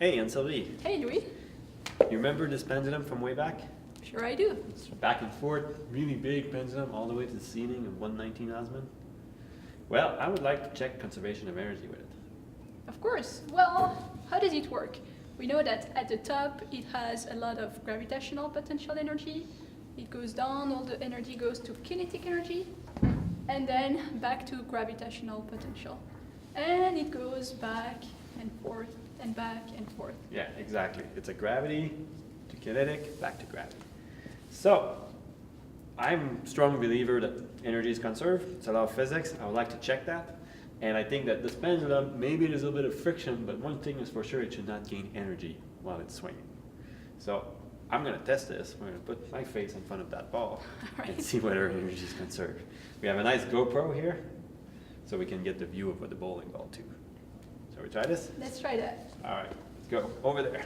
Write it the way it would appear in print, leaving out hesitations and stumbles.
Hey, and Sylvie, Hey, Louis. you remember this pendulum from way back? Sure I do. It's back and forth, really big pendulum, all the way to the ceiling of 119 Osmond. Well, I would like to check conservation of energy with it. Of course. Well, how does it work? We know that at the top it has a lot of gravitational potential energy. It goes down, all the energy goes to kinetic energy, and then back to gravitational potential. And it goes back and forth and back and forth. Yeah, exactly. It's a gravity to kinetic, back to gravity. So, I'm a strong believer that energy is conserved. It's a law of physics. I would like to check that. And I think that this pendulum, maybe there's a little bit of friction, but one thing is for sure, it should not gain energy while it's swinging. So, I'm going to test this. I'm going to put my face in front of that ball and see whether energy is conserved. We have a nice GoPro here, so we can get the view of what the bowling ball too. Shall we try this? Let's try that. All right, let's go over there.